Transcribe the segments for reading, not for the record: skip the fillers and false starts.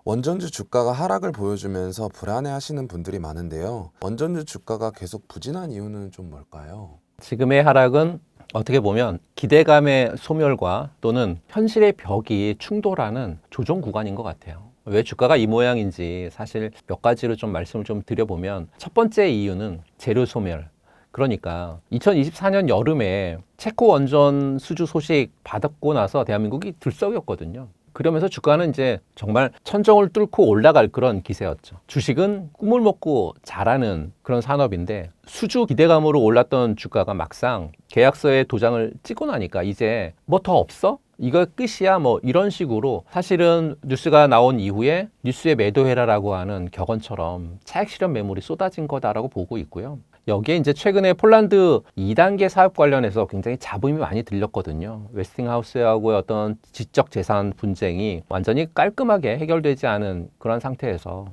원전주 주가가 하락을 보여주면서 불안해하시는 분들이 많은데요. 원전주 주가가 계속 부진한 이유는 좀 뭘까요? 지금의 하락은 어떻게 보면 기대감의 소멸과 또는 현실의 벽이 충돌하는 조정 구간인 것 같아요. 왜 주가가 이 모양인지 사실 몇 가지로 좀 말씀을 좀 드려보면, 첫 번째 이유는 재료 소멸. 그러니까 2024년 여름에 체코 원전 수주 소식 받았고 나서 대한민국이 들썩였거든요. 그러면서 주가는 이제 정말 천정을 뚫고 올라갈 그런 기세였죠. 주식은 꿈을 먹고 자라는 그런 산업인데, 수주 기대감으로 올랐던 주가가 막상 계약서에 도장을 찍고 나니까 이제 뭐 더 없어? 이거 끝이야? 뭐 이런 식으로, 사실은 뉴스가 나온 이후에 뉴스에 매도해라라고 하는 격언처럼 차익 실현 매물이 쏟아진 거다라고 보고 있고요. 여기에 이제 최근에 폴란드 2단계 사업 관련해서 굉장히 잡음이 많이 들렸거든요. 웨스팅하우스하고의 어떤 지적 재산 분쟁이 완전히 깔끔하게 해결되지 않은 그런 상태에서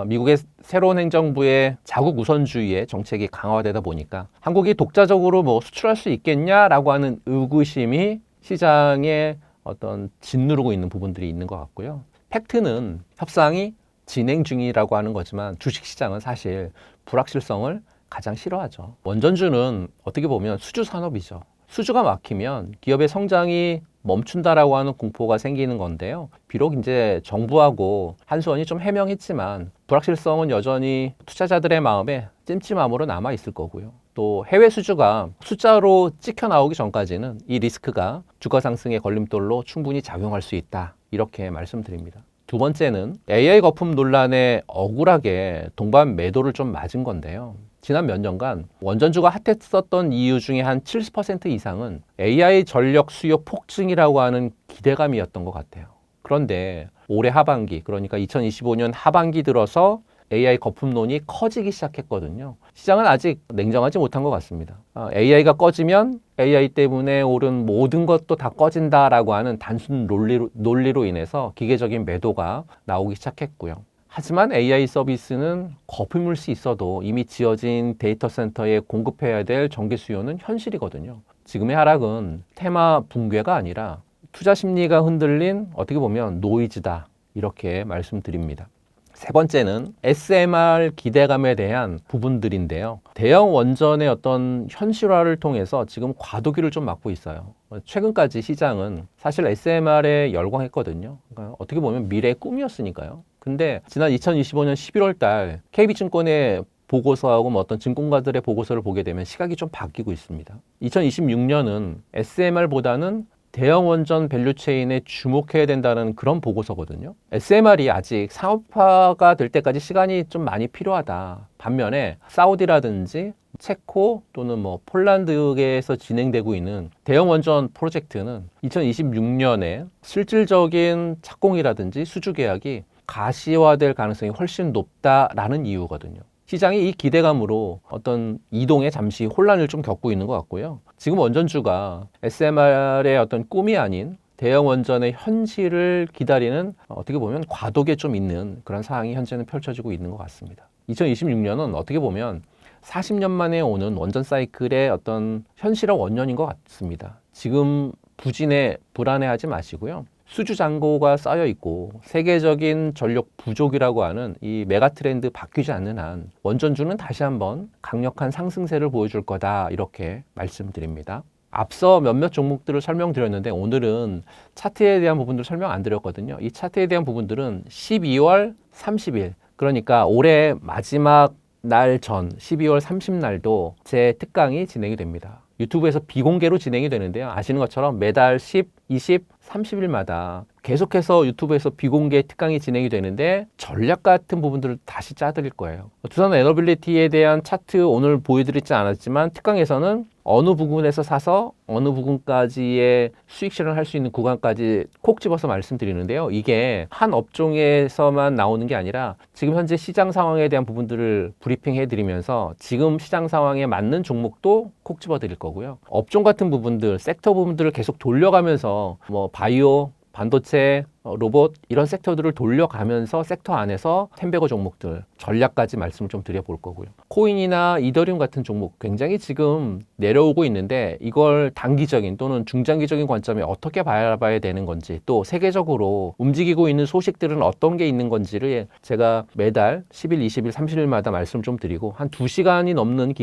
미국의 새로운 행정부의 자국 우선주의의 정책이 강화되다 보니까 한국이 독자적으로 뭐 수출할 수 있겠냐라고 하는 의구심이 시장에 어떤 짓누르고 있는 부분들이 있는 것 같고요. 팩트는 협상이 진행 중이라고 하는 거지만 주식시장은 사실 불확실성을 가장 싫어하죠. 원전주는 어떻게 보면 수주 산업이죠. 수주가 막히면 기업의 성장이 멈춘다라고 하는 공포가 생기는 건데요. 비록 이제 정부하고 한수원이 좀 해명했지만 불확실성은 여전히 투자자들의 마음에 찜찜함으로 남아 있을 거고요. 또 해외 수주가 숫자로 찍혀 나오기 전까지는 이 리스크가 주가 상승의 걸림돌로 충분히 작용할 수 있다, 이렇게 말씀드립니다. 두 번째는 AI 거품 논란에 억울하게 동반 매도를 좀 맞은 건데요. 지난 몇 년간 원전주가 핫했었던 이유 중에 한 70% 이상은 AI 전력 수요 폭증이라고 하는 기대감이었던 것 같아요. 그런데 올해 하반기, 그러니까 2025년 하반기 들어서 AI 거품론이 커지기 시작했거든요. 시장은 아직 냉정하지 못한 것 같습니다. AI가 꺼지면 AI 때문에 오른 모든 것도 다 꺼진다라고 하는 단순 논리로 인해서 기계적인 매도가 나오기 시작했고요. 하지만 AI 서비스는 거품일 수 있어도 이미 지어진 데이터 센터에 공급해야 될 전기 수요는 현실이거든요. 지금의 하락은 테마 붕괴가 아니라 투자 심리가 흔들린, 어떻게 보면 노이즈다, 이렇게 말씀드립니다. 세 번째는 SMR 기대감에 대한 부분들인데요. 대형 원전의 어떤 현실화를 통해서 지금 과도기를 좀 맞고 있어요. 최근까지 시장은 사실 SMR에 열광했거든요. 그러니까 어떻게 보면 미래의 꿈이었으니까요. 근데 지난 2025년 11월 달 KB증권의 보고서하고 뭐 어떤 증권가들의 보고서를 보게 되면 시각이 좀 바뀌고 있습니다. 2026년은 SMR보다는 대형 원전 밸류체인에 주목해야 된다는 그런 보고서거든요. SMR이 아직 상업화가 될 때까지 시간이 좀 많이 필요하다. 반면에 사우디라든지 체코 또는 뭐 폴란드에서 진행되고 있는 대형 원전 프로젝트는 2026년에 실질적인 착공이라든지 수주 계약이 가시화될 가능성이 훨씬 높다라는 이유거든요. 시장이 이 기대감으로 어떤 이동에 잠시 혼란을 좀 겪고 있는 것 같고요. 지금 원전주가 SMR의 어떤 꿈이 아닌 대형 원전의 현실을 기다리는, 어떻게 보면 과도기에 좀 있는 그런 상황이 현재는 펼쳐지고 있는 것 같습니다. 2026년은 어떻게 보면 40년 만에 오는 원전 사이클의 어떤 현실화 원년인 것 같습니다. 지금 부진에 불안해하지 마시고요. 수주 잔고가 쌓여 있고 세계적인 전력 부족이라고 하는 이 메가 트렌드 바뀌지 않는 한 원전주는 다시 한번 강력한 상승세를 보여줄 거다, 이렇게 말씀드립니다. 앞서 몇몇 종목들을 설명드렸는데 오늘은 차트에 대한 부분들 설명 안 드렸거든요. 이 차트에 대한 부분들은 12월 30일, 그러니까 올해 마지막 날 전 12월 30날도 제 특강이 진행이 됩니다. 유튜브에서 비공개로 진행이 되는데요. 아시는 것처럼 매달 10, 20, 30일마다 계속해서 유튜브에서 비공개 특강이 진행이 되는데 전략 같은 부분들을 다시 짜드릴 거예요. 두산 에너빌리티에 대한 차트 오늘 보여드리지 않았지만 특강에서는 어느 부분에서 사서 어느 부분까지의 수익 실현할 수 있는 구간까지 콕 집어서 말씀드리는데요. 이게 한 업종에서만 나오는 게 아니라 지금 현재 시장 상황에 대한 부분들을 브리핑해 드리면서 지금 시장 상황에 맞는 종목도 콕 집어 드릴 거고요. 업종 같은 부분들, 섹터 부분들을 계속 돌려가면서 뭐 바이오, 반도체, 로봇 이런 섹터들을 돌려가면서 섹터 안에서 템베거 종목들 전략까지 말씀을 좀 드려볼 거고요. 코인이나 이더리움 같은 종목 굉장히 지금 내려오고 있는데 이걸 단기적인 또는 중장기적인 관점에 어떻게 바라봐야 되는 건지 또 세계적으로 움직이고 있는 소식들은 어떤 게 있는 건지를 제가 매달 10일, 20일, 30일마다 말씀 좀 드리고 한 2시간이 넘는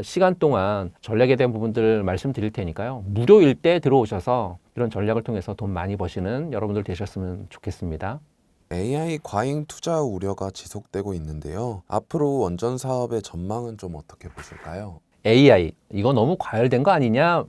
시간 동안 전략에 대한 부분들을 말씀드릴 테니까요. 무료일 때 들어오셔서 이런 전략을 통해서 돈 많이 버시는 여러분들 되셨으면 좋겠습니다. AI 과잉 투자 우려가 지속되고 있는데요. 앞으로 원전 사업의 전망은 좀 어떻게 보실까요? AI 이거 너무 과열된 거 아니냐?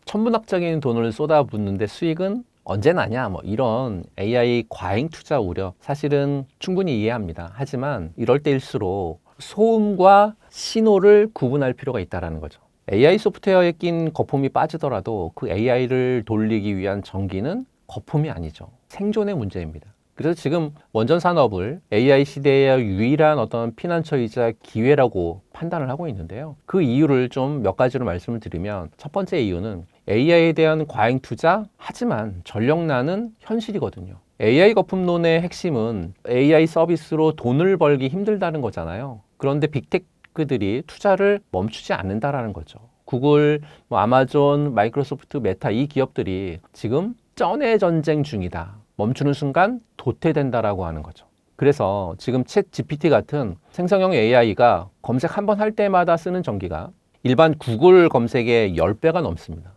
천문학적인 돈을 쏟아붓는데 수익은 언제 나냐? 이런 AI 과잉 투자 우려 사실은 충분히 이해합니다. 하지만 이럴 때일수록 소음과 신호를 구분할 필요가 있다는 거죠. AI 소프트웨어에 낀 거품이 빠지더라도 그 AI를 돌리기 위한 전기는 거품이 아니죠. 생존의 문제입니다. 그래서 지금 원전 산업을 AI 시대의 유일한 어떤 피난처이자 기회라고 판단을 하고 있는데요. 그 이유를 좀 몇 가지로 말씀을 드리면 첫 번째 이유는 AI에 대한 과잉 투자 하지만 전력난은 현실이거든요. AI 거품론의 핵심은 AI 서비스로 돈을 벌기 힘들다는 거잖아요. 그런데 빅테크들이 투자를 멈추지 않는다라는 거죠. 구글, 아마존, 마이크로소프트, 메타 이 기업들이 지금 쩐의 전쟁 중이다. 멈추는 순간 도태된다라고 하는 거죠. 그래서 지금 챗 GPT 같은 생성형 AI가 검색 한 번 할 때마다 쓰는 전기가 일반 구글 검색의 10배가 넘습니다.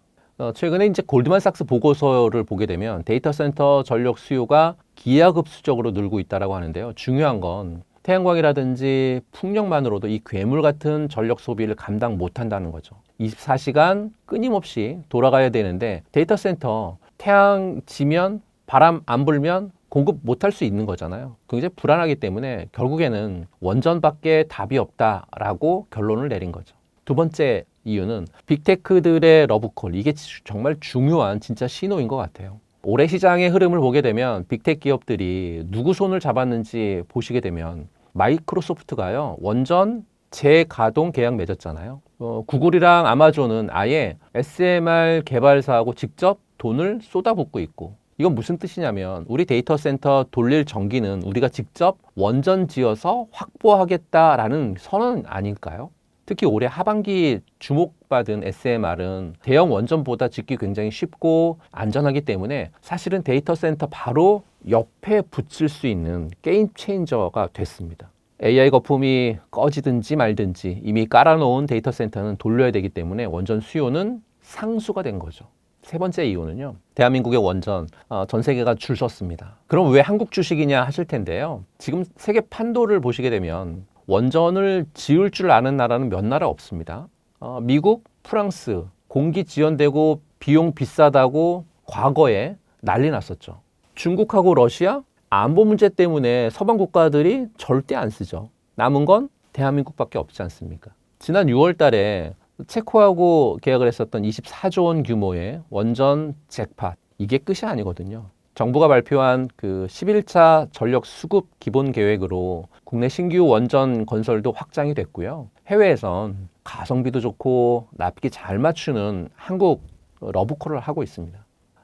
최근에 이제 골드만삭스 보고서를 보게 되면 데이터 센터 전력 수요가 기하급수적으로 늘고 있다라고 하는데요. 중요한 건 태양광이라든지 풍력만으로도 이 괴물 같은 전력 소비를 감당 못한다는 거죠. 24시간 끊임없이 돌아가야 되는데 데이터 센터 태양 지면 바람 안 불면 공급 못할 수 있는 거잖아요. 굉장히 불안하기 때문에 결국에는 원전밖에 답이 없다라고 결론을 내린 거죠. 두 번째 이유는 빅테크들의 러브콜, 이게 정말 중요한 진짜 신호인 것 같아요. 올해 시장의 흐름을 보게 되면 빅테크 기업들이 누구 손을 잡았는지 보시게 되면 마이크로소프트가요, 원전 재가동 계약 맺었잖아요. 구글이랑 아마존은 아예 SMR 개발사하고 직접 돈을 쏟아붓고 있고, 이건 무슨 뜻이냐면 우리 데이터 센터 돌릴 전기는 우리가 직접 원전 지어서 확보하겠다라는 선언 아닐까요? 특히 올해 하반기 주목받은 SMR은 대형 원전보다 짓기 굉장히 쉽고 안전하기 때문에 사실은 데이터 센터 바로 옆에 붙일 수 있는 게임 체인저가 됐습니다. AI 거품이 꺼지든지 말든지 이미 깔아놓은 데이터 센터는 돌려야 되기 때문에 원전 수요는 상수가 된 거죠. 세 번째 이유는요, 대한민국의 원전 전 세계가 줄 섰습니다. 그럼 왜 한국 주식이냐 하실 텐데요. 지금 세계 판도를 보시게 되면 원전을 지을 줄 아는 나라는 몇 나라 없습니다. 미국, 프랑스 공기 지연되고 비용 비싸다고 과거에 난리 났었죠. 중국하고 러시아 안보 문제 때문에 서방 국가들이 절대 안 쓰죠. 남은 건 대한민국밖에 없지 않습니까? 지난 6월 달에 체코하고 계약을 했었던 24조 원 규모의 원전 잭팟, 이게 끝이 아니거든요. 정부가 발표한 그 11차 전력 수급 기본 계획으로 국내 신규 원전 건설도 확장이 됐고요. 해외에선 가성비도 좋고 납기 잘 맞추는 한국 러브콜을 하고 있습니다.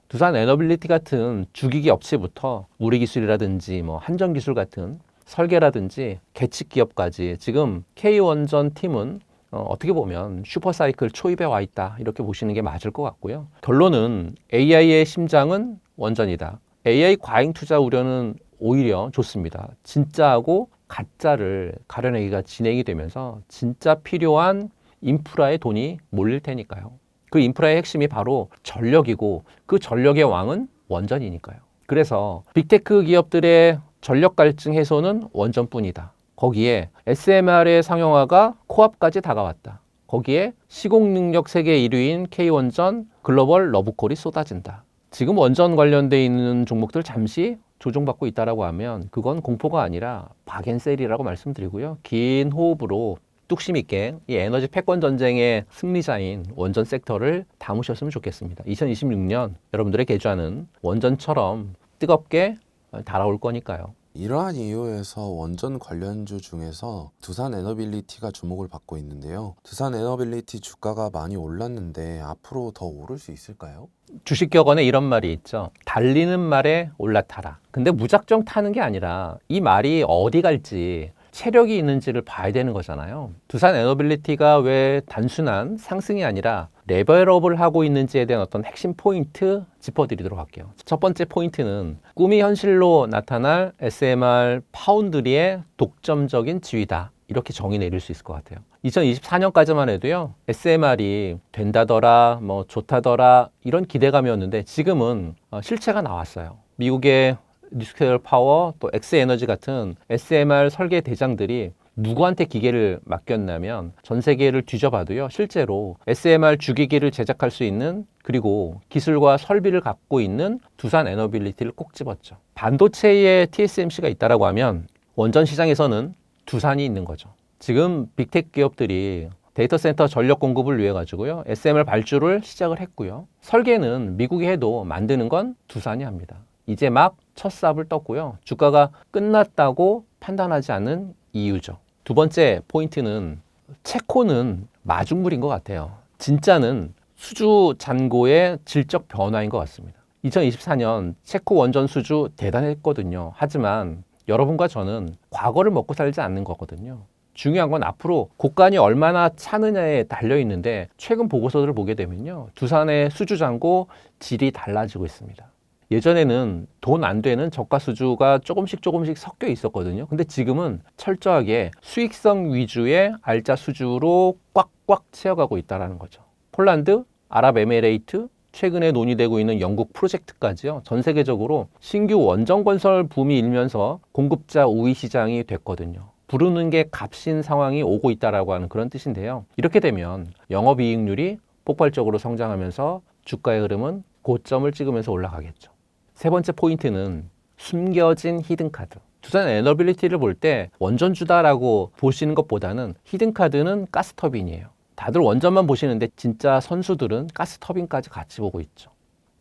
두산 에너빌리티 같은 주기기 업체부터 우리 기술이라든지 한전 기술 같은 설계라든지 계측 기업까지 지금 K원전 팀은 어떻게 보면 슈퍼사이클 초입에 와 있다, 이렇게 보시는 게 맞을 것 같고요. 결론은 AI의 심장은 원전이다. AI 과잉 투자 우려는 오히려 좋습니다. 진짜하고 가짜를 가려내기가 진행이 되면서 진짜 필요한 인프라에 돈이 몰릴 테니까요. 그 인프라의 핵심이 바로 전력이고 그 전력의 왕은 원전이니까요. 그래서 빅테크 기업들의 전력 갈증 해소는 원전뿐이다. 거기에 SMR의 상용화가 코앞까지 다가왔다. 거기에 시공 능력 세계 1위인 K원전 글로벌 러브콜이 쏟아진다. 지금 원전 관련돼 있는 종목들 잠시 조정받고 있다라고 하면 그건 공포가 아니라 박앤셀이라고 말씀드리고요. 긴 호흡으로 뚝심 있게 이 에너지 패권 전쟁의 승리자인 원전 섹터를 담으셨으면 좋겠습니다. 2026년 여러분들의 계좌는 원전처럼 뜨겁게 달아올 거니까요. 이러한 이유에서 원전 관련주 중에서 두산 에너빌리티가 주목을 받고 있는데요. 두산 에너빌리티 주가가 많이 올랐는데 앞으로 더 오를 수 있을까요? 주식 격언에 이런 말이 있죠. 달리는 말에 올라타라. 근데 무작정 타는 게 아니라 이 말이 어디 갈지 체력이 있는지를 봐야 되는 거잖아요. 두산 에너빌리티가 왜 단순한 상승이 아니라 레벨업을 하고 있는지에 대한 어떤 핵심 포인트 짚어드리도록 할게요. 첫 번째 포인트는 꿈이 현실로 나타날 SMR 파운드리의 독점적인 지위다. 이렇게 정의 내릴 수 있을 것 같아요. 2024년까지만 해도요, SMR이 된다더라, 뭐 좋다더라 이런 기대감이었는데 지금은 실체가 나왔어요. 미국의 뉴스케일 파워 또 엑스에너지 같은 SMR 설계 대장들이 누구한테 기계를 맡겼냐면 전 세계를 뒤져봐도요, 실제로 SMR 주기기를 제작할 수 있는 그리고 기술과 설비를 갖고 있는 두산 에너빌리티를 꼭 집었죠. 반도체에 TSMC가 있다라고 하면 원전 시장에서는 두산이 있는 거죠. 지금 빅테크 기업들이 데이터 센터 전력 공급을 위해 가지고요, SMR 발주를 시작을 했고요. 설계는 미국이 해도 만드는 건 두산이 합니다. 이제 막 첫 삽을 떴고요. 주가가 끝났다고 판단하지 않는 이유죠. 두 번째 포인트는 체코는 마중물인 것 같아요. 진짜는 수주 잔고의 질적 변화인 것 같습니다. 2024년 체코 원전 수주 대단했거든요. 하지만 여러분과 저는 과거를 먹고 살지 않는 거거든요. 중요한 건 앞으로 곡간이 얼마나 차느냐에 달려 있는데 최근 보고서들을 보게 되면요, 두산의 수주 잔고 질이 달라지고 있습니다. 예전에는 돈 안 되는 저가 수주가 조금씩 섞여 있었거든요. 근데 지금은 철저하게 수익성 위주의 알짜 수주로 꽉꽉 채워가고 있다는 거죠. 폴란드, 아랍에미레이트, 최근에 논의되고 있는 영국 프로젝트까지요, 전 세계적으로 신규 원전 건설 붐이 일면서 공급자 우위 시장이 됐거든요. 부르는 게 값인 상황이 오고 있다라고 하는 그런 뜻인데요. 이렇게 되면 영업이익률이 폭발적으로 성장하면서 주가의 흐름은 고점을 찍으면서 올라가겠죠. 세 번째 포인트는 숨겨진 히든카드. 두산 에너빌리티를 볼 때 원전주다라고 보시는 것보다는 히든카드는 가스터빈이에요. 다들 원전만 보시는데 진짜 선수들은 가스터빈까지 같이 보고 있죠.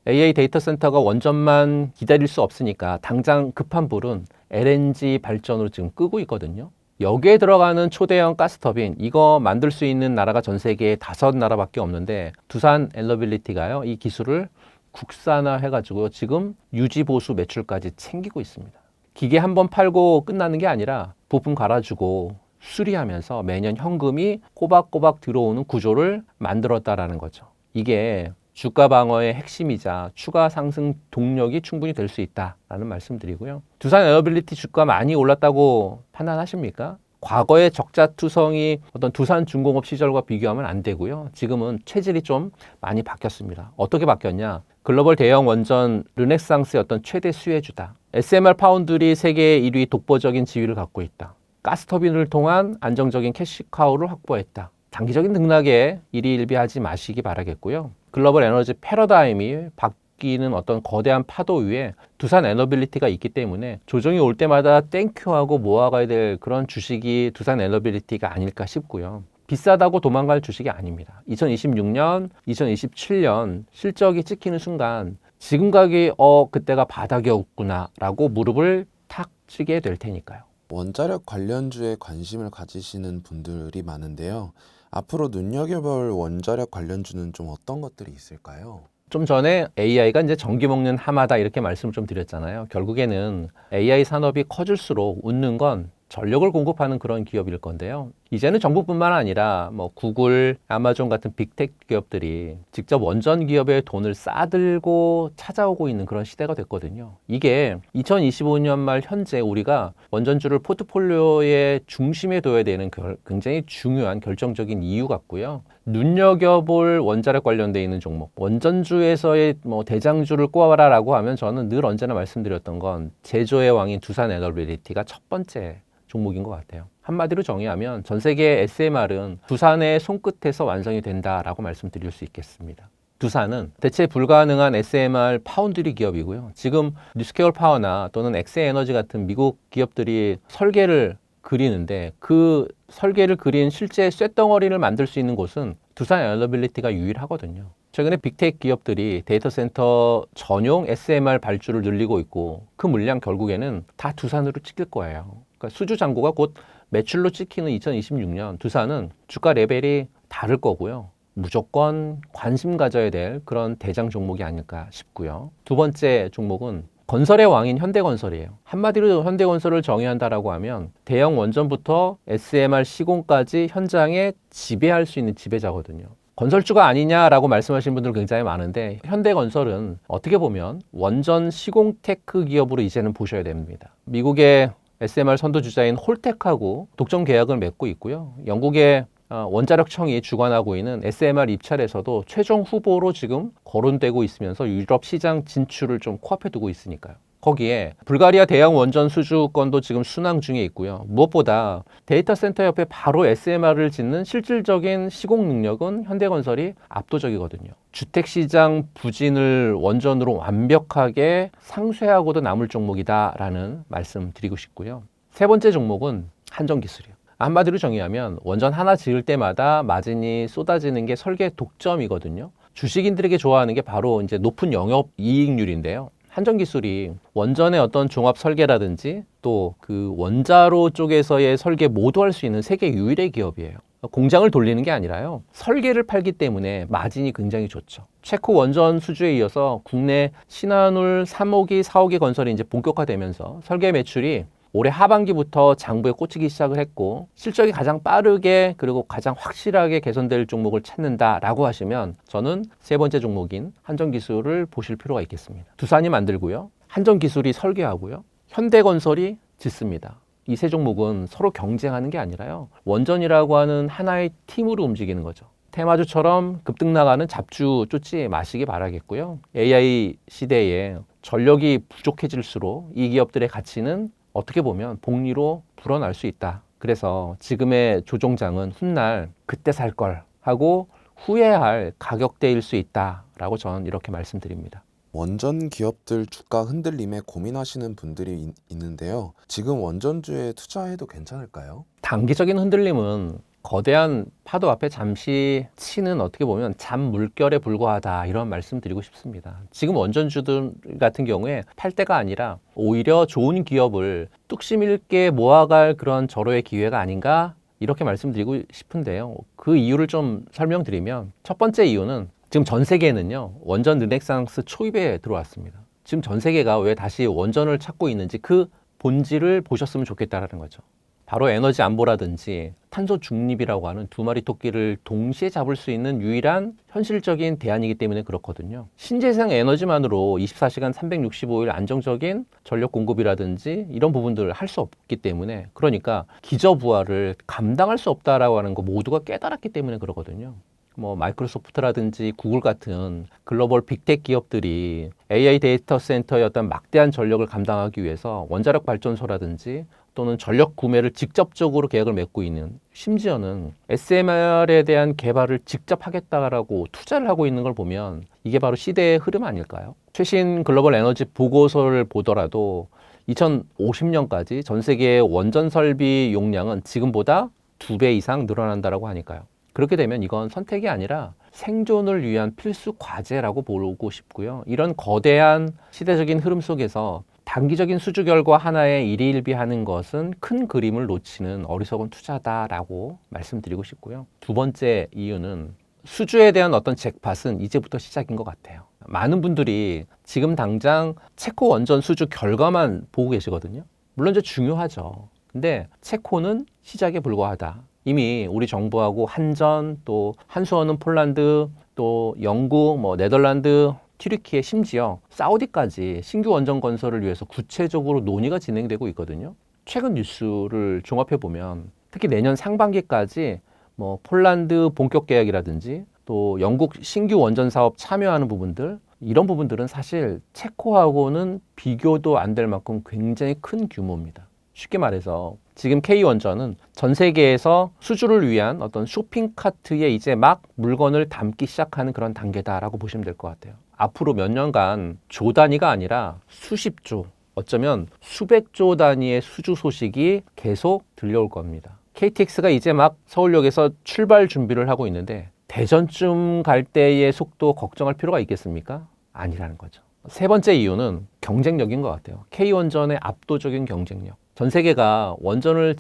AI 데이터 센터가 원전만 기다릴 수 없으니까 당장 급한 불은 LNG 발전으로 지금 끄고 있거든요. 여기에 들어가는 초대형 가스터빈, 이거 만들 수 있는 나라가 전 세계에 5나라밖에 없는데 두산 에너빌리티가요, 이 기술을 국산화해가지고 지금 유지보수 매출까지 챙기고 있습니다. 기계 한번 팔고 끝나는 게 아니라 부품 갈아주고 수리하면서 매년 현금이 꼬박꼬박 들어오는 구조를 만들었다라는 거죠. 이게 주가 방어의 핵심이자 추가 상승 동력이 충분히 될 수 있다라는 말씀드리고요. 두산 에어빌리티 주가 많이 올랐다고 판단하십니까? 과거의 적자투성이 어떤 두산중공업 시절과 비교하면 안 되고요. 지금은 체질이 좀 많이 바뀌었습니다. 어떻게 바뀌었냐? 글로벌 대형 원전 르네상스의 어떤 최대 수혜주다. SMR 파운드리 세계 1위 독보적인 지위를 갖고 있다. 가스터빈을 통한 안정적인 캐시카우를 확보했다. 단기적인 등락에 일희일비하지 마시기 바라겠고요. 글로벌 에너지 패러다임이 바뀌는 어떤 거대한 파도 위에 두산 에너빌리티가 있기 때문에 조정이 올 때마다 땡큐하고 모아가야 될 그런 주식이 두산 에너빌리티가 아닐까 싶고요. 비싸다고 도망갈 주식이 아닙니다. 2026년, 2027년 실적이 찍히는 순간 지금 가격이 그때가 바닥이었구나 라고 무릎을 탁 치게 될 테니까요. 원자력 관련주에 관심을 가지시는 분들이 많은데요. 앞으로 눈여겨볼 원자력 관련주는 좀 어떤 것들이 있을까요? 좀 전에 AI가 이제 전기 먹는 하마다 이렇게 말씀을 좀 드렸잖아요. 결국에는 AI 산업이 커질수록 웃는 건 전력을 공급하는 그런 기업일 건데요. 이제는 정부뿐만 아니라 뭐 구글, 아마존 같은 빅테크 기업들이 직접 원전 기업의 돈을 싸들고 찾아오고 있는 그런 시대가 됐거든요. 이게 2025년 말 현재 우리가 원전주를 포트폴리오의 중심에 둬야 되는 굉장히 중요한 결정적인 이유 같고요. 눈여겨볼 원자력 관련돼 있는 종목, 원전주에서의 뭐 대장주를 꼽아라라고 하면 저는 늘 언제나 말씀드렸던 건 제조의 왕인 두산 에너빌리티가 첫 번째 종목인 것 같아요. 한마디로 정의하면 전 세계 SMR은 두산의 손끝에서 완성이 된다라고 말씀드릴 수 있겠습니다. 두산은 대체 불가능한 SMR 파운드리 기업이고요. 지금 뉴스케일 파워나 또는 엑스에너지 같은 미국 기업들이 설계를 그리는데 그 설계를 그린 실제 쇳덩어리를 만들 수 있는 곳은 두산 에너빌리티가 유일하거든요. 최근에 빅테크 기업들이 데이터 센터 전용 SMR 발주를 늘리고 있고 그 물량 결국에는 다 두산으로 찍힐 거예요. 그러니까 수주 잔고가 곧 매출로 찍히는 2026년 두산은 주가 레벨이 다를 거고요. 무조건 관심 가져야 될 그런 대장 종목이 아닐까 싶고요. 두 번째 종목은 건설의 왕인 현대건설이에요. 한마디로 현대건설을 정의한다라고 하면 대형 원전부터 SMR 시공까지 현장에 지배할 수 있는 지배자거든요. 건설주가 아니냐라고 말씀하시는 분들 굉장히 많은데 현대건설은 어떻게 보면 원전 시공 테크 기업으로 이제는 보셔야 됩니다. 미국의 SMR 선두주자인 홀텍하고 독점 계약을 맺고 있고요. 영국의 원자력청이 주관하고 있는 SMR 입찰에서도 최종 후보로 지금 거론되고 있으면서 유럽 시장 진출을 좀 코앞에 두고 있으니까요. 거기에 불가리아 대형 원전 수주권도 지금 순항 중에 있고요. 무엇보다 데이터 센터 옆에 바로 SMR을 짓는 실질적인 시공 능력은 현대건설이 압도적이거든요. 주택시장 부진을 원전으로 완벽하게 상쇄하고도 남을 종목이다라는 말씀 드리고 싶고요. 세 번째 종목은 한전기술이에요. 한마디로 정의하면 원전 하나 지을 때마다 마진이 쏟아지는 게 설계 독점이거든요. 주식인들에게 좋아하는 게 바로 이제 높은 영업 이익률인데요. 한전기술이 원전의 어떤 종합 설계라든지 또 그 원자로 쪽에서의 설계 모두 할 수 있는 세계 유일의 기업이에요. 공장을 돌리는 게 아니라요. 설계를 팔기 때문에 마진이 굉장히 좋죠. 체코 원전 수주에 이어서 국내 신한울 3호기, 4호기 건설이 이제 본격화되면서 설계 매출이 올해 하반기부터 장부에 꽂히기 시작을 했고 실적이 가장 빠르게 그리고 가장 확실하게 개선될 종목을 찾는다라고 하시면 저는 세 번째 종목인 한전기술을 보실 필요가 있겠습니다. 두산이 만들고요. 한전기술이 설계하고요. 현대건설이 짓습니다. 이 세 종목은 서로 경쟁하는 게 아니라요. 원전이라고 하는 하나의 팀으로 움직이는 거죠. 테마주처럼 급등 나가는 잡주 쫓지 마시기 바라겠고요. AI 시대에 전력이 부족해질수록 이 기업들의 가치는 어떻게 보면 복리로 불어날 수 있다. 그래서 지금의 조종장은 훗날 그때 살 걸 하고 후회할 가격대일 수 있다라고 저는 이렇게 말씀드립니다. 원전 기업들 주가 흔들림에 고민하시는 분들이 있는데요. 지금 원전주에 투자해도 괜찮을까요? 단기적인 흔들림은 거대한 파도 앞에 잠시 치는 어떻게 보면 잠물결에 불과하다 이런 말씀 드리고 싶습니다. 지금 원전주들 같은 경우에 팔 때가 아니라 오히려 좋은 기업을 뚝심 있게 모아갈 그런 절호의 기회가 아닌가 이렇게 말씀드리고 싶은데요. 그 이유를 좀 설명드리면 첫 번째 이유는 지금 전 세계는요 원전 르네상스 초입에 들어왔습니다. 지금 전 세계가 왜 다시 원전을 찾고 있는지 그 본질을 보셨으면 좋겠다라는 거죠. 바로 에너지 안보라든지 탄소 중립이라고 하는 두 마리 토끼를 동시에 잡을 수 있는 유일한 현실적인 대안이기 때문에 그렇거든요. 신재생 에너지만으로 24시간 365일 안정적인 전력 공급이라든지 이런 부분들을 할 수 없기 때문에 그러니까 기저부하를 감당할 수 없다라고 하는 거 모두가 깨달았기 때문에 그러거든요. 뭐 마이크로소프트라든지 구글 같은 글로벌 빅테크 기업들이 AI 데이터 센터의 어떤 막대한 전력을 감당하기 위해서 원자력 발전소라든지 또는 전력 구매를 직접적으로 계약을 맺고 있는 심지어는 SMR에 대한 개발을 직접 하겠다라고 투자를 하고 있는 걸 보면 이게 바로 시대의 흐름 아닐까요? 최신 글로벌 에너지 보고서를 보더라도 2050년까지 전 세계의 원전 설비 용량은 지금보다 2배 이상 늘어난다라고 하니까요. 그렇게 되면 이건 선택이 아니라 생존을 위한 필수 과제라고 보고 싶고요. 이런 거대한 시대적인 흐름 속에서 단기적인 수주 결과 하나에 일희일비하는 것은 큰 그림을 놓치는 어리석은 투자다라고 말씀드리고 싶고요. 두 번째 이유는 수주에 대한 어떤 잭팟은 이제부터 시작인 것 같아요. 많은 분들이 지금 당장 체코 원전 수주 결과만 보고 계시거든요. 물론 이제 중요하죠. 근데 체코는 시작에 불과하다. 이미 우리 정부하고 한전, 또 한수원은 폴란드, 또 영국, 네덜란드, 튀르키예 심지어 사우디까지 신규 원전 건설을 위해서 구체적으로 논의가 진행되고 있거든요. 최근 뉴스를 종합해 보면 특히 내년 상반기까지 폴란드 본격 계약이라든지 또 영국 신규 원전 사업 참여하는 부분들 이런 부분들은 사실 체코하고는 비교도 안 될 만큼 굉장히 큰 규모입니다. 쉽게 말해서 지금 K원전은 전 세계에서 수주를 위한 어떤 쇼핑카트에 이제 막 물건을 담기 시작하는 그런 단계다라고 보시면 될 것 같아요. 앞으로 몇 년간 조 단위가 아니라 수십조, 어쩌면 수백조 단위의 수주 소식이 계속 들려올 겁니다. KTX가 이제 막 서울역에서 출발 준비를 하고 있는데 대전쯤 갈 때의 속도 걱정할 필요가 있겠습니까? 아니라는 거죠. 세 번째 이유는 경쟁력인 것 같아요. K원전의 압도적인 경쟁력. 전 세계가 원전을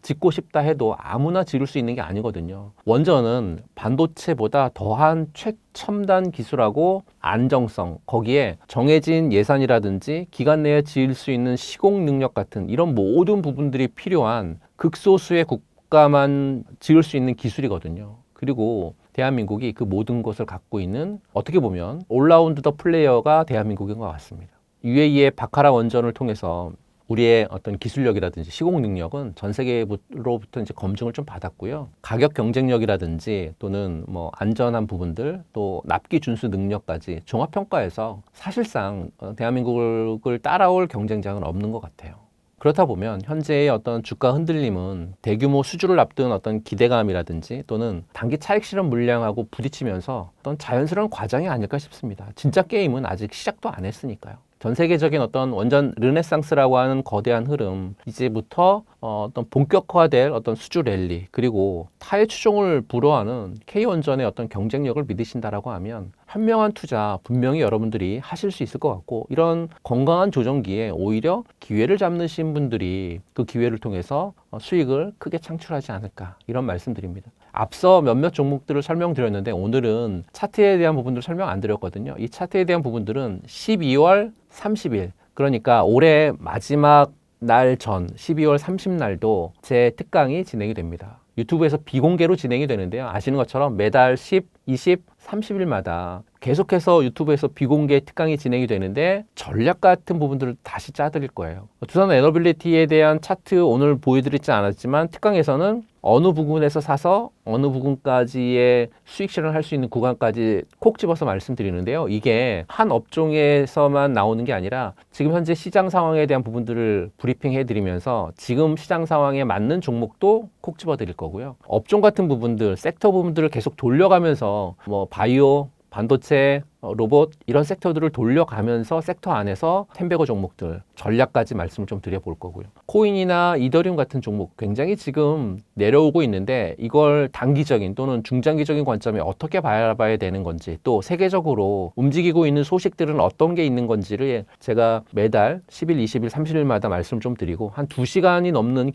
짓고 싶다 해도 아무나 지을 수 있는 게 아니거든요. 원전은 반도체보다 더한 최첨단 기술하고 안정성, 거기에 정해진 예산이라든지 기간 내에 지을 수 있는 시공 능력 같은 이런 모든 부분들이 필요한 극소수의 국가만 지을 수 있는 기술이거든요. 그리고 대한민국이 그 모든 것을 갖고 있는 어떻게 보면 올라운드 더 플레이어가 대한민국인 것 같습니다. UAE의 바카라 원전을 통해서 우리의 어떤 기술력이라든지 시공 능력은 전 세계로부터 이제 검증을 좀 받았고요. 가격 경쟁력이라든지 또는 뭐 안전한 부분들 또 납기 준수 능력까지 종합 평가에서 사실상 대한민국을 따라올 경쟁자는 없는 것 같아요. 그렇다 보면 현재의 어떤 주가 흔들림은 대규모 수주를 앞둔 어떤 기대감이라든지 또는 단기 차익 실현 물량하고 부딪히면서 어떤 자연스러운 과정이 아닐까 싶습니다. 진짜 게임은 아직 시작도 안 했으니까요. 전 세계적인 어떤 원전 르네상스라고 하는 거대한 흐름, 이제부터 어떤 본격화될 어떤 수주 랠리, 그리고 타의 추종을 불허하는 K원전의 어떤 경쟁력을 믿으신다라고 하면 현명한 투자 분명히 여러분들이 하실 수 있을 것 같고, 이런 건강한 조정기에 오히려 기회를 잡으신 분들이 그 기회를 통해서 수익을 크게 창출하지 않을까, 이런 말씀드립니다. 앞서 몇몇 종목들을 설명드렸는데 오늘은 차트에 대한 부분들을 설명 안 드렸거든요. 이 차트에 대한 부분들은 12월 30일, 그러니까 올해 마지막 날 전 12월 30날도 제 특강이 진행이 됩니다. 유튜브에서 비공개로 진행이 되는데요. 아시는 것처럼 매달 10, 20, 30일마다 계속해서 유튜브에서 비공개 특강이 진행이 되는데 전략 같은 부분들을 다시 짜드릴 거예요. 두산 에너빌리티에 대한 차트 오늘 보여드리지 않았지만 특강에서는 어느 부분에서 사서 어느 부분까지의 수익 실현을 할 수 있는 구간까지 콕 집어서 말씀드리는데요. 이게 한 업종에서만 나오는 게 아니라 지금 현재 시장 상황에 대한 부분들을 브리핑해 드리면서 지금 시장 상황에 맞는 종목도 콕 집어 드릴 거고요. 업종 같은 부분들, 섹터 부분들을 계속 돌려가면서 뭐 바이오, 반도체, 로봇 이런 섹터들을 돌려가면서 섹터 안에서 텐베거 종목들 전략까지 말씀을 좀 드려볼 거고요. 코인이나 이더리움 같은 종목 굉장히 지금 내려오고 있는데 이걸 단기적인 또는 중장기적인 관점에 어떻게 바라봐야 되는 건지, 또 세계적으로 움직이고 있는 소식들은 어떤 게 있는 건지를 제가 매달 10일, 20일, 30일마다 말씀 좀 드리고 한 2시간이 넘는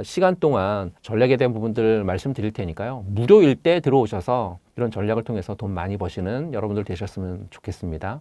시간 동안 전략에 대한 부분들을 말씀드릴 테니까요. 무료일 때 들어오셔서 이런 전략을 통해서 돈 많이 버시는 여러분들 되셨으면 좋겠습니다.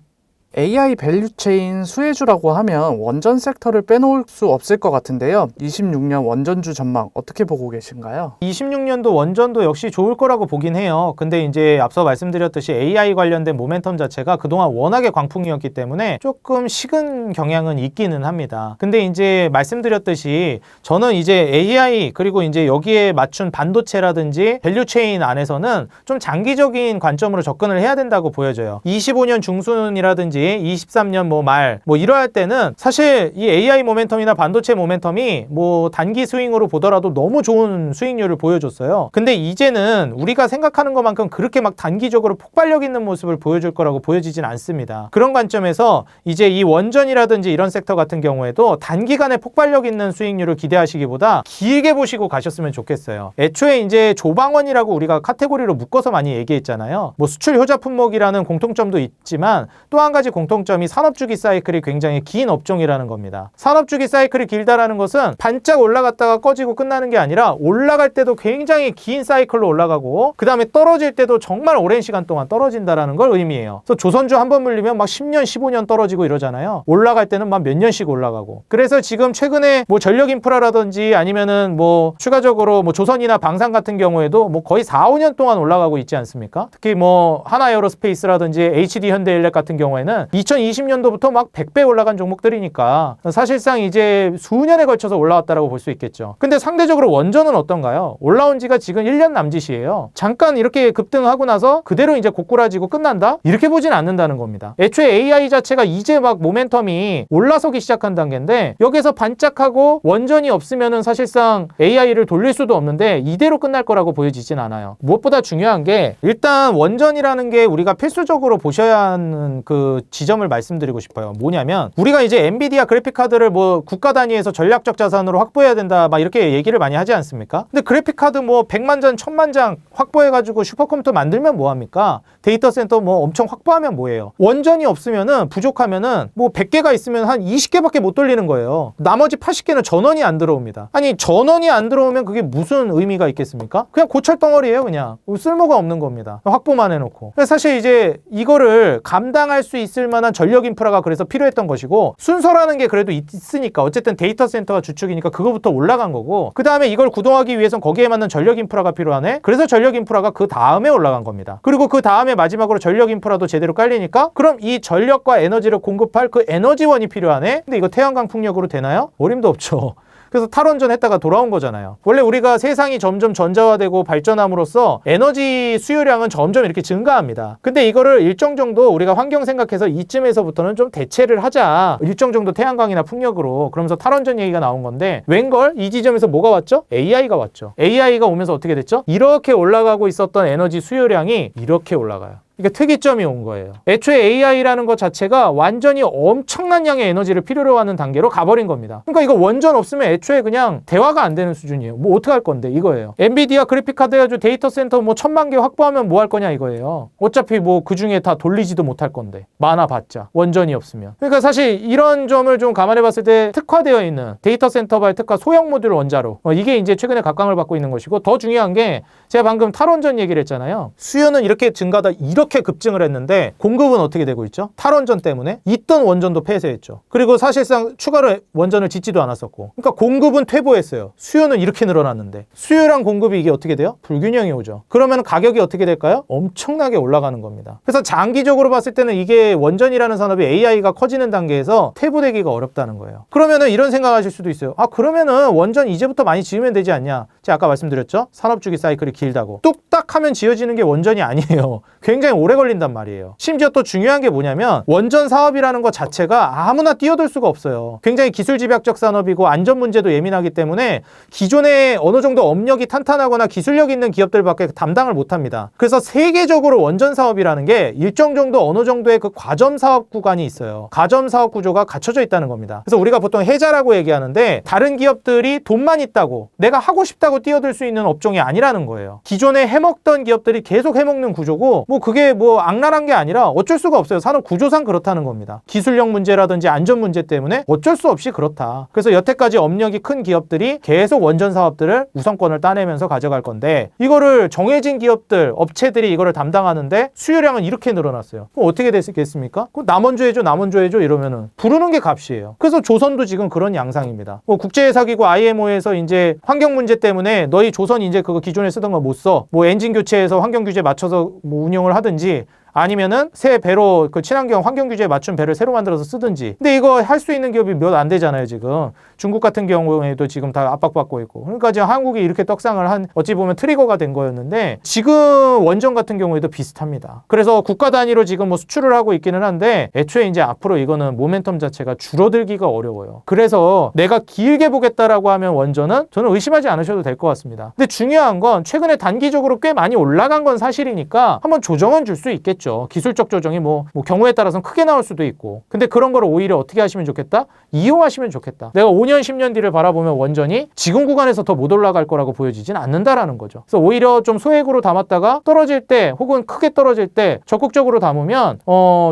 AI 밸류체인 수혜주라고 하면 원전 섹터를 빼놓을 수 없을 것 같은데요. 26년 원전주 전망 어떻게 보고 계신가요? 26년도 원전도 역시 좋을 거라고 보긴 해요. 근데 이제 앞서 말씀드렸듯이 AI 관련된 모멘텀 자체가 그동안 워낙에 광풍이었기 때문에 조금 식은 경향은 있기는 합니다. 근데 이제 말씀드렸듯이 저는 이제 AI 그리고 이제 여기에 맞춘 반도체라든지 밸류체인 안에서는 좀 장기적인 관점으로 접근을 해야 된다고 보여져요. 25년 중순이라든지 23년 말 이러할 때는 사실 이 AI 모멘텀이나 반도체 모멘텀이 뭐 단기 스윙으로 보더라도 너무 좋은 수익률을 보여줬어요. 근데 이제는 우리가 생각하는 것만큼 그렇게 막 단기적으로 폭발력 있는 모습을 보여줄 거라고 보여지진 않습니다. 그런 관점에서 이제 이 원전이라든지 이런 섹터 같은 경우에도 단기간에 폭발력 있는 수익률을 기대하시기보다 길게 보시고 가셨으면 좋겠어요. 애초에 이제 조방원이라고 우리가 카테고리로 묶어서 많이 얘기했잖아요. 뭐 수출 효자 품목이라는 공통점도 있지만 또 한 가지 공통점이 산업주기 사이클이 굉장히 긴 업종이라는 겁니다. 산업주기 사이클이 길다라는 것은 반짝 올라갔다가 꺼지고 끝나는 게 아니라 올라갈 때도 굉장히 긴 사이클로 올라가고 그 다음에 떨어질 때도 정말 오랜 시간 동안 떨어진다라는 걸 의미해요. 그래서 조선주 한 번 물리면 막 10년, 15년 떨어지고 이러잖아요. 올라갈 때는 막 몇 년씩 올라가고. 그래서 지금 최근에 뭐 전력 인프라라든지 아니면은 뭐 추가적으로 뭐 조선이나 방산 같은 경우에도 뭐 거의 4, 5년 동안 올라가고 있지 않습니까? 특히 뭐 하나에어로스페이스라든지 HD 현대일렉 같은 경우에는 2020년도부터 막 100배 올라간 종목들이니까 사실상 이제 수년에 걸쳐서 올라왔다라고 볼 수 있겠죠. 근데 상대적으로 원전은 어떤가요? 올라온 지가 지금 1년 남짓이에요. 잠깐 이렇게 급등하고 나서 그대로 이제 고꾸라지고 끝난다? 이렇게 보진 않는다는 겁니다. 애초에 AI 자체가 이제 막 모멘텀이 올라서기 시작한 단계인데 여기서 반짝하고 원전이 없으면은 사실상 AI를 돌릴 수도 없는데 이대로 끝날 거라고 보여지진 않아요. 무엇보다 중요한 게 일단 원전이라는 게 우리가 필수적으로 보셔야 하는 그 지점을 말씀드리고 싶어요. 뭐냐면 우리가 이제 엔비디아 그래픽 카드를 뭐 국가 단위에서 전략적 자산으로 확보해야 된다 막 이렇게 얘기를 많이 하지 않습니까? 근데 그래픽 카드 뭐 100만 장, 1000만 장 확보해가지고 슈퍼컴퓨터 만들면 뭐합니까? 데이터 센터 뭐 엄청 확보하면 뭐예요? 원전이 없으면은 부족하면은 뭐 100개가 있으면 한 20개밖에 못 돌리는 거예요. 나머지 80개는 전원이 안 들어옵니다. 아니 전원이 안 들어오면 그게 무슨 의미가 있겠습니까? 그냥 고철 덩어리예요. 그냥 쓸모가 없는 겁니다. 확보만 해놓고. 사실 이제 이거를 감당할 수 있을 만한 전력 인프라가 그래서 필요했던 것이고 순서라는 게 그래도 있으니까 어쨌든 데이터 센터가 주축이니까 그거부터 올라간 거고 그 다음에 이걸 구동하기 위해선 거기에 맞는 전력 인프라가 필요하네. 그래서 전력 인프라가 그 다음에 올라간 겁니다. 그리고 그 다음에 마지막으로 전력 인프라도 제대로 깔리니까 그럼 이 전력과 에너지를 공급할 그 에너지원이 필요하네. 근데 이거 태양광 풍력으로 되나요? 어림도 없죠. 그래서 탈원전 했다가 돌아온 거잖아요. 원래 우리가 세상이 점점 전자화되고 발전함으로써 에너지 수요량은 점점 이렇게 증가합니다. 근데 이거를 일정 정도 우리가 환경 생각해서 이쯤에서부터는 좀 대체를 하자. 일정 정도 태양광이나 풍력으로. 그러면서 탈원전 얘기가 나온 건데 웬걸? 이 지점에서 뭐가 왔죠? AI가 왔죠. AI가 오면서 어떻게 됐죠? 이렇게 올라가고 있었던 에너지 수요량이 이렇게 올라가요. 이게 특이점이 온 거예요. 애초에 AI라는 것 자체가 완전히 엄청난 양의 에너지를 필요로 하는 단계로 가버린 겁니다. 그러니까 이거 원전 없으면 애초에 그냥 대화가 안 되는 수준이에요. 뭐 어떻게 할 건데 이거예요. 엔비디아 그래픽카드 해가지고 데이터 센터 뭐 1000만 개 확보하면 뭐 할 거냐 이거예요. 어차피 뭐 그 중에 다 돌리지도 못할 건데 많아봤자 원전이 없으면. 그러니까 사실 이런 점을 좀 감안해 봤을 때 특화되어 있는 데이터 센터발 특화 소형 모듈 원자로 이게 이제 최근에 각광을 받고 있는 것이고 더 중요한 게 제가 방금 탈원전 얘기를 했잖아요. 수요는 이렇게 증가하다 이렇게 급증을 했는데 공급은 어떻게 되고 있죠? 탈원전 때문에 있던 원전도 폐쇄했죠. 그리고 사실상 추가로 원전을 짓지도 않았었고 그러니까 공급은 퇴보했어요. 수요는 이렇게 늘어났는데 수요랑 공급이 이게 어떻게 돼요? 불균형이 오죠. 그러면 가격이 어떻게 될까요? 엄청나게 올라가는 겁니다. 그래서 장기적으로 봤을 때는 이게 원전이라는 산업이 AI가 커지는 단계에서 퇴보되기가 어렵다는 거예요. 그러면은 이런 생각하실 수도 있어요. 아 그러면은 원전 이제부터 많이 지으면 되지 않냐? 제가 아까 말씀드렸죠? 산업주기 사이클이 길다고. 뚝딱 하면 지어지는 게 원전이 아니에요. 굉장히 오래 걸린단 말이에요. 심지어 또 중요한 게 뭐냐면 원전 사업이라는 것 자체가 아무나 뛰어들 수가 없어요. 굉장히 기술 집약적 산업이고 안전 문제도 예민하기 때문에 기존에 어느 정도 업력이 탄탄하거나 기술력 있는 기업들밖에 담당을 못합니다. 그래서 세계적으로 원전 사업이라는 게 일정 정도 어느 정도의 그 과점 사업 구간이 있어요. 과점 사업 구조가 갖춰져 있다는 겁니다. 그래서 우리가 보통 해자라고 얘기하는데 다른 기업들이 돈만 있다고 내가 하고 싶다고 뛰어들 수 있는 업종이 아니라는 거예요. 기존에 해먹던 기업들이 계속 해먹는 구조고 뭐 그게 뭐 악랄한 게 아니라 어쩔 수가 없어요. 산업 구조상 그렇다는 겁니다. 기술력 문제라든지 안전 문제 때문에 어쩔 수 없이 그렇다. 그래서 여태까지 업력이 큰 기업들이 계속 원전 사업들을 우선권을 따내면서 가져갈 건데 이거를 정해진 기업들, 업체들이 이거를 담당하는데 수요량은 이렇게 늘어났어요. 그럼 어떻게 됐겠습니까? 그럼 나 먼저 해줘 이러면은 부르는 게 값이에요. 그래서 조선도 지금 그런 양상입니다. 뭐 국제회사기구 IMO에서 이제 환경 문제 때문에 너희 조선 이제 그거 기존에 쓰던 거 못 써. 뭐 엔진 교체해서 환경 규제 맞춰서 뭐 운영을 하든지 아니면은 새 배로 그 친환경 환경 규제에 맞춘 배를 새로 만들어서 쓰든지. 근데 이거 할 수 있는 기업이 몇 안 되잖아요, 지금. 중국 같은 경우에도 지금 다 압박받고 있고. 그러니까 지금 한국이 이렇게 떡상을 한 어찌 보면 트리거가 된 거였는데 지금 원전 같은 경우에도 비슷합니다. 그래서 국가 단위로 지금 뭐 수출을 하고 있기는 한데 애초에 이제 앞으로 이거는 모멘텀 자체가 줄어들기가 어려워요. 그래서 내가 길게 보겠다라고 하면 원전은 저는 의심하지 않으셔도 될 것 같습니다. 근데 중요한 건 최근에 단기적으로 꽤 많이 올라간 건 사실이니까 한번 조정은 줄 수 있겠죠. 기술적 조정이 뭐 경우에 따라서는 크게 나올 수도 있고. 근데 그런 거를 오히려 어떻게 하시면 좋겠다? 이용하시면 좋겠다. 내가 5년, 10년 뒤를 바라보면 원전이 지금 구간에서 더 못 올라갈 거라고 보여지진 않는다라는 거죠. 그래서 오히려 좀 소액으로 담았다가 떨어질 때 혹은 크게 떨어질 때 적극적으로 담으면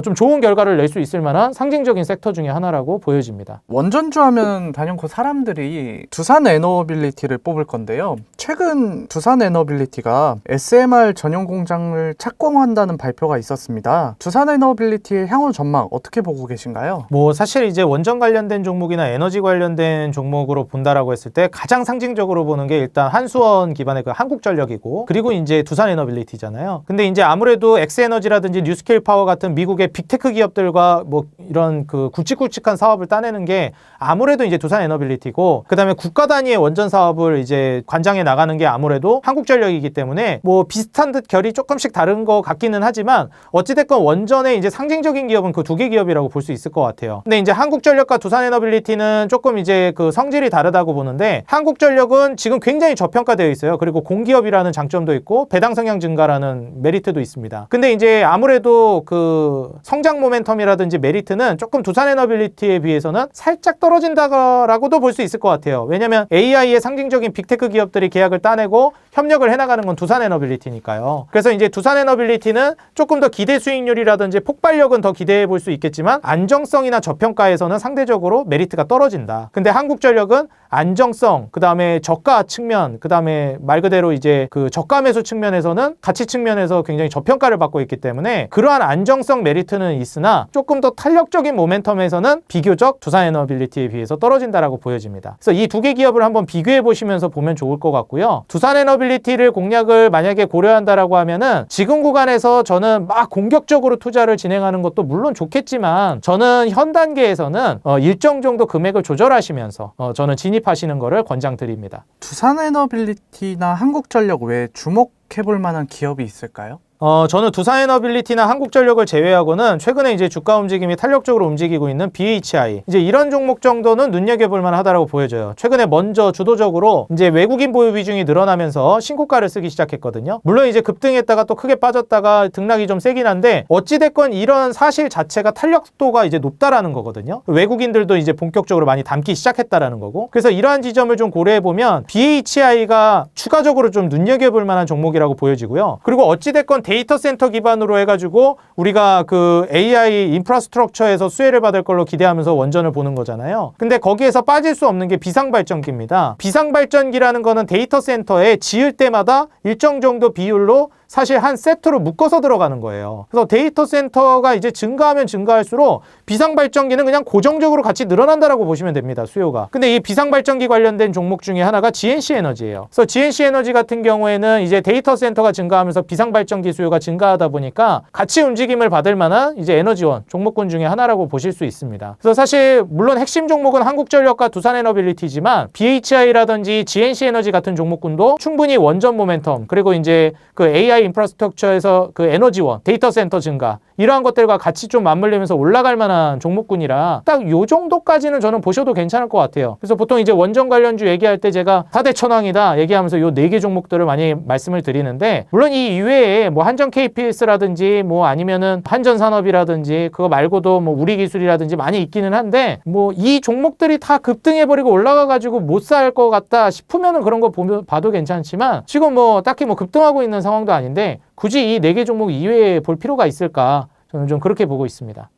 좀 좋은 결과를 낼 수 있을 만한 상징적인 섹터 중에 하나라고 보여집니다. 원전주 하면 단연코 사람들이 두산 에너빌리티를 뽑을 건데요. 최근 두산 에너빌리티가 SMR 전용 공장을 착공한다는 발표가 있었습니다. 두산 에너빌리티의 향후 전망 어떻게 보고 계신가요? 뭐 사실 이제 원전 관련된 종목이나 에너지 관련된 종목으로 본다라고 했을 때 가장 상징적으로 보는 게 일단 한수원 기반의 그 한국전력이고 그리고 이제 두산 에너빌리티잖아요. 근데 이제 아무래도 엑스에너지라든지 뉴스케일 파워 같은 미국의 빅테크 기업들과 뭐 이런 그 굵직굵직한 사업을 따내는 게 아무래도 이제 두산 에너빌리티고 그다음에 국가 단위의 원전 사업을 이제 관장해 나가는 게 아무래도 한국전력이기 때문에 뭐 비슷한 듯 결이 조금씩 다른 것 같기는 하지만 있지만 어찌됐건 원전의 이제 상징적인 기업은 그 두 개 기업이라고 볼 수 있을 것 같아요. 근데 이제 한국전력과 두산에너빌리티는 조금 이제 그 성질이 다르다고 보는데, 한국전력은 지금 굉장히 저평가되어 있어요. 그리고 공기업이라는 장점도 있고 배당 성향 증가라는 메리트도 있습니다. 근데 이제 아무래도 그 성장 모멘텀이라든지 메리트는 조금 두산에너빌리티에 비해서는 살짝 떨어진다라고도 볼 수 있을 것 같아요. 왜냐면 AI의 상징적인 빅테크 기업들이 계약을 따내고 협력을 해나가는 건 두산에너빌리티니까요. 그래서 이제 두산에너빌리티는 조금 더 기대 수익률이라든지 폭발력은 더 기대해 볼 수 있겠지만 안정성이나 저평가에서는 상대적으로 메리트가 떨어진다. 근데 한국전력은 안정성, 그 다음에 저가 측면, 그 다음에 말 그대로 이제 그 저가 매수 측면에서는 가치 측면에서 굉장히 저평가를 받고 있기 때문에 그러한 안정성 메리트는 있으나 조금 더 탄력적인 모멘텀에서는 비교적 두산에너빌리티에 비해서 떨어진다라고 보여집니다. 그래서 이 두 개 기업을 한번 비교해 보시면서 보면 좋을 것 같고요. 두산에너빌리티를 공략을 만약에 고려한다라고 하면은 지금 구간에서 저는 막 공격적으로 투자를 진행하는 것도 물론 좋겠지만, 저는 현 단계에서는 일정 정도 금액을 조절하시면서 저는 진입하시는 거를 권장드립니다. 두산에너빌리티나 한국전력 외에 주목해볼 만한 기업이 있을까요? 저는 두산에너빌리티나 한국전력을 제외하고는 최근에 이제 주가 움직임이 탄력적으로 움직이고 있는 BHI, 이제 이런 종목 정도는 눈여겨볼 만하다라고 보여져요. 최근에 먼저 주도적으로 이제 외국인 보유 비중이 늘어나면서 신고가를 쓰기 시작했거든요. 물론 이제 급등했다가 또 크게 빠졌다가 등락이 좀 세긴 한데, 어찌됐건 이런 사실 자체가 탄력도가 이제 높다라는 거거든요. 외국인들도 이제 본격적으로 많이 담기 시작했다라는 거고, 그래서 이러한 지점을 좀 고려해보면 BHI가 추가적으로 좀 눈여겨볼 만한 종목이라고 보여지고요. 그리고 어찌됐건 데이터 센터 기반으로 해가지고 우리가 그 AI 인프라스트럭처에서 수혜를 받을 걸로 기대하면서 원전을 보는 거잖아요. 근데 거기에서 빠질 수 없는 게 비상발전기입니다. 비상발전기라는 거는 데이터 센터에 지을 때마다 일정 정도 비율로 사실 한 세트로 묶어서 들어가는 거예요. 그래서 데이터 센터가 이제 증가하면 증가할수록 비상발전기는 그냥 고정적으로 같이 늘어난다라고 보시면 됩니다, 수요가. 근데 이 비상발전기 관련된 종목 중에 하나가 GNC 에너지예요. 그래서 GNC 에너지 같은 경우에는 이제 데이터 센터가 증가하면서 비상발전기 수요가 증가하다 보니까 같이 움직임을 받을 만한 이제 에너지원 종목군 중에 하나라고 보실 수 있습니다. 그래서 사실 물론 핵심 종목은 한국전력과 두산에너빌리티지만 BHI라든지 GNC 에너지 같은 종목군도 충분히 원전 모멘텀, 그리고 이제 그 AI 인프라스트럭처에서 그 에너지원, 데이터 센터 증가, 이러한 것들과 같이 좀 맞물리면서 올라갈 만한 종목군이라 딱 요 정도까지는 저는 보셔도 괜찮을 것 같아요. 그래서 보통 이제 원전 관련주 얘기할 때 제가 4대 천왕이다 얘기하면서 요 4개 종목들을 많이 말씀을 드리는데, 물론 이 이외에 뭐 한전 KPS라든지 뭐 아니면은 한전산업이라든지 그거 말고도 뭐 우리기술이라든지 많이 있기는 한데, 뭐 이 종목들이 다 급등해버리고 올라가가지고 못 살 것 같다 싶으면은 그런 거 봐도 괜찮지만, 지금 뭐 딱히 뭐 급등하고 있는 상황도 아닌데 굳이 이 4개 종목 이외에 볼 필요가 있을까, 저는 좀 그렇게 보고 있습니다.